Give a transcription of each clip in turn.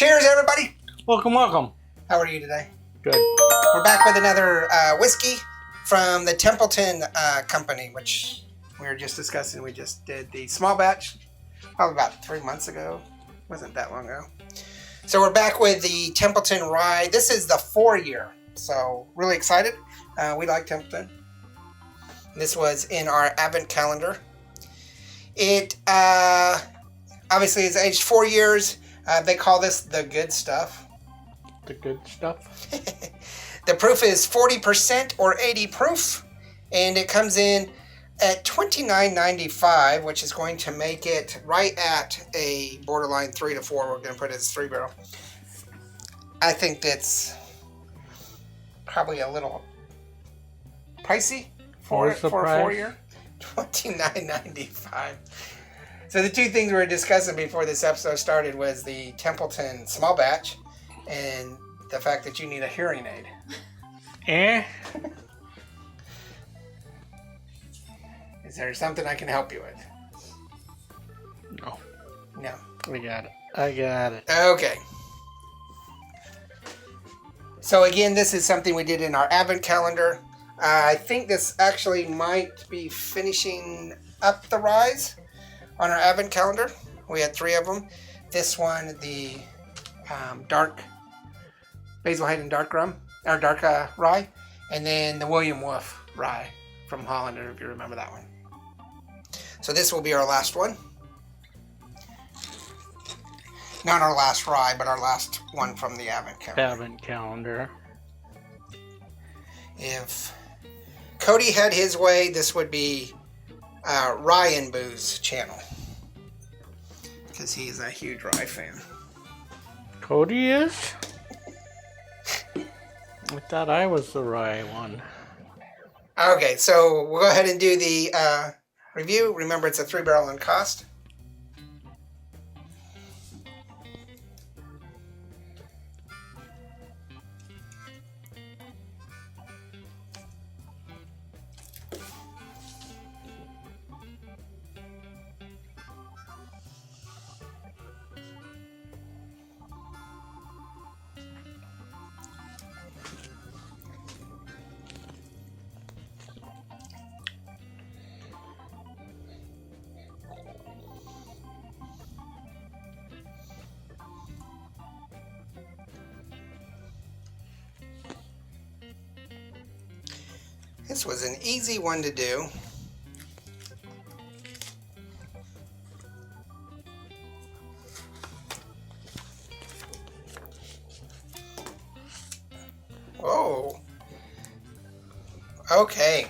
Cheers, everybody. Welcome, welcome. How are you today? Good. We're back with another whiskey from the Templeton company, which we were just discussing. We just did the small batch probably about 3 months ago. Wasn't that long ago. So we're back with the Templeton Rye. This is the 4-year. So really excited. We like Templeton. This was in our Advent calendar. It obviously is aged 4 years. They call this the good stuff. The good stuff. The proof is 40% or 80 proof, and it comes in at $29.95, which is going to make it right at a borderline 3 to 4. We're going to put it as 3-barrel. I think that's probably a little pricey for a 4-year. $29.95. So the two things we were discussing before this episode started was the Templeton small batch and the fact that you need a hearing aid. Is there something I can help you with? No. No. I got it. Okay. So again, this is something we did in our Advent calendar. I think this actually might be finishing up the Ryes on our Advent calendar. We had 3 of them. This one, the dark Basil Hayden dark rum, or dark rye, and then the William Wolf rye from Holland, if you remember that one. So this will be our last one. Not our last rye, but our last one from the Advent calendar. If Cody had his way, this would be Bourbonandbooze channel, because he's a huge rye fan. Cody is? I thought I was the rye one. Okay, so we'll go ahead and do the review. Remember, it's a 3-barrel on cost. This was an easy one to do. Whoa. Okay.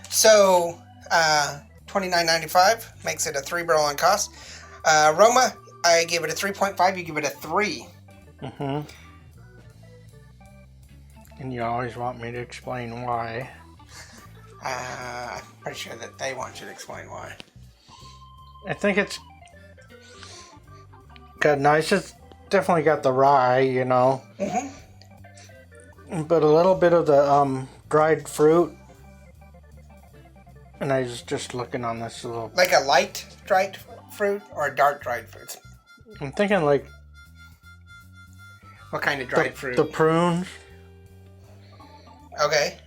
So, $29.95 makes it a 3-barrel on cost. Aroma, I give it a 3.5. You give it a 3. Mm-hmm. And you always want me to explain why. I'm pretty sure that they want you to explain why. I think it's got nice. It's definitely got the rye, you know. Mm-hmm. But a little bit of the dried fruit. And I was just looking on this a little. Like a light dried fruit or a dark dried fruit? I'm thinking like. What kind of dried fruit? The prunes. Okay.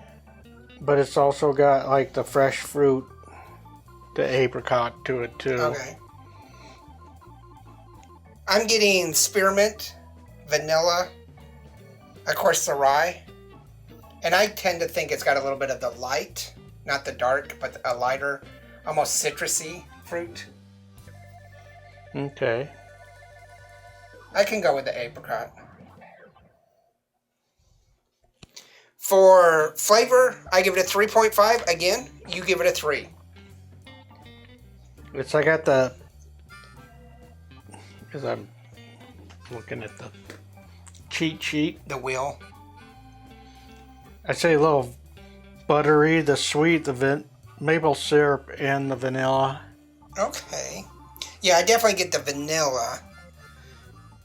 But it's also got like the fresh fruit, the apricot to it too. Okay. I'm getting spearmint, vanilla, of course the rye, and I tend to think it's got a little bit of the light, not the dark, but a lighter, almost citrusy fruit. Okay. I can go with the apricot. For flavor, I give it a 3.5. Again, you give it a 3. It's I got the, because I'm looking at the cheat sheet. The wheel. I say a little buttery, the sweet, the maple syrup, and the vanilla. Okay. Yeah, I definitely get the vanilla.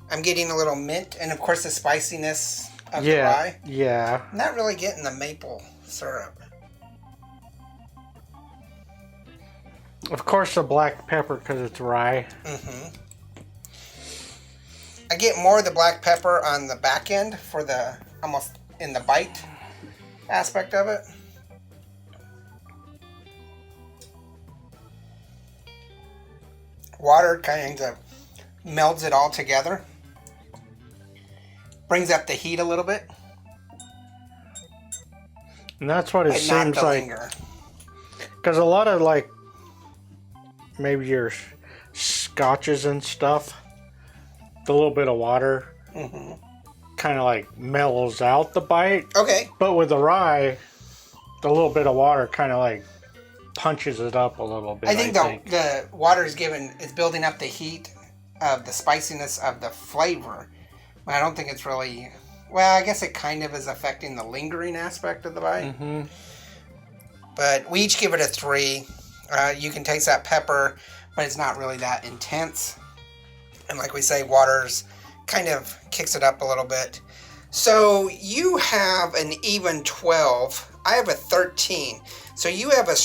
I'm getting a little mint, and of course the spiciness of the rye. Yeah. Not really getting the maple syrup. Of course the black pepper because it's rye. Mm-hmm. I get more of the black pepper on the back end for the almost in the bite aspect of it. Water kind of melds it all together. Brings up the heat a little bit. And that's what it But not seems to like. linger. Because a lot of like maybe your scotches and stuff, the little bit of water kind of like mellows out the bite. Okay. But with the rye, the little bit of water kind of like punches it up a little bit. I think the water is building up the heat of the spiciness of the flavor. But I don't think it's really, well, I guess it kind of is affecting the lingering aspect of the bite. Mm-hmm. But we each give it a 3. You can taste that pepper, but it's not really that intense. And like we say, water's kind of kicks it up a little bit. So you have an even 12. I have a 13. So you have a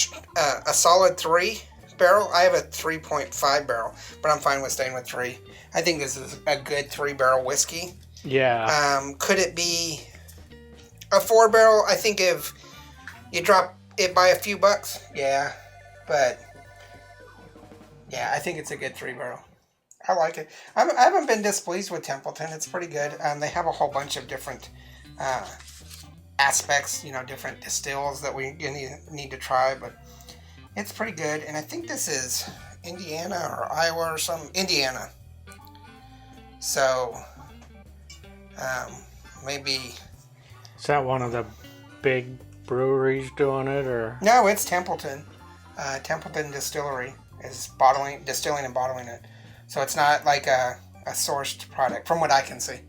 solid 3 barrel. I have a 3.5 barrel, but I'm fine with staying with 3. I think this is a good 3-barrel whiskey. Yeah. Could it be a 4-barrel? I think if you drop it by a few bucks, yeah. But yeah, I think it's a good 3-barrel. I like it. I haven't been displeased with Templeton. It's pretty good. They have a whole bunch of different aspects, different distills that we need to try, but it's pretty good. And I think this is Indiana or Iowa or something. Indiana. So, maybe... Is that one of the big breweries doing it, or? No, it's Templeton. Templeton Distillery is distilling and bottling it. So it's not like a sourced product, from what I can see.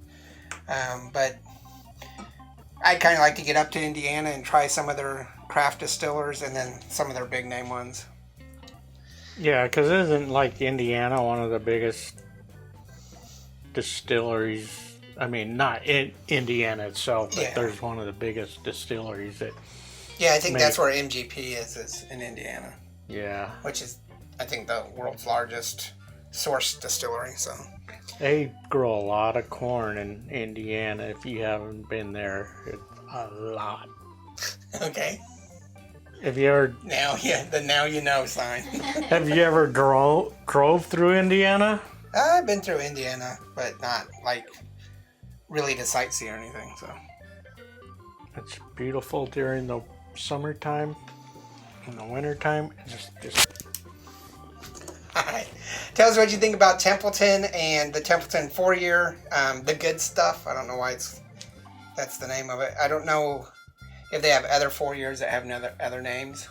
But I'd kind of like to get up to Indiana and try some of their craft distillers and then some of their big name ones. Yeah, because isn't like Indiana one of the biggest distilleries? I mean, not in Indiana itself, but there's one of the biggest distilleries that... Yeah, I think that's where MGP is in Indiana. Yeah. Which is, I think, the world's largest source distillery, so... They grow a lot of corn in Indiana. If you haven't been there, it's a lot. Okay. Have you ever... The now you know sign. Have you ever drove through Indiana? I've been through Indiana, but not, like, really to sightsee or anything, so... It's beautiful during the summertime. In the wintertime, it's just... Alright. Tell us what you think about Templeton and the Templeton 4-year, the good stuff. I don't know why that's the name of it. I don't know if they have other 4 years that have other names.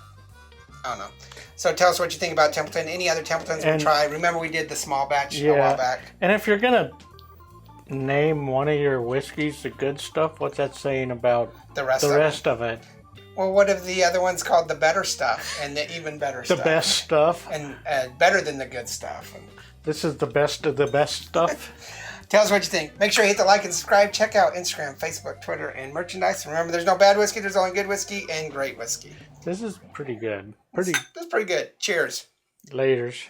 I don't know. So tell us what you think about Templeton. Any other Templetons we try? Remember we did the small batch a while back. And if you're going to name one of your whiskeys the good stuff, what's that saying about the rest of it? Well, what if the other one's called the better stuff and the even better stuff? The best stuff. And better than the good stuff. This is the best of the best stuff. Tell us what you think. Make sure you hit the like and subscribe. Check out Instagram, Facebook, Twitter, and merchandise. Remember, there's no bad whiskey. There's only good whiskey and great whiskey. This is pretty good. This is pretty good. Cheers. Laters.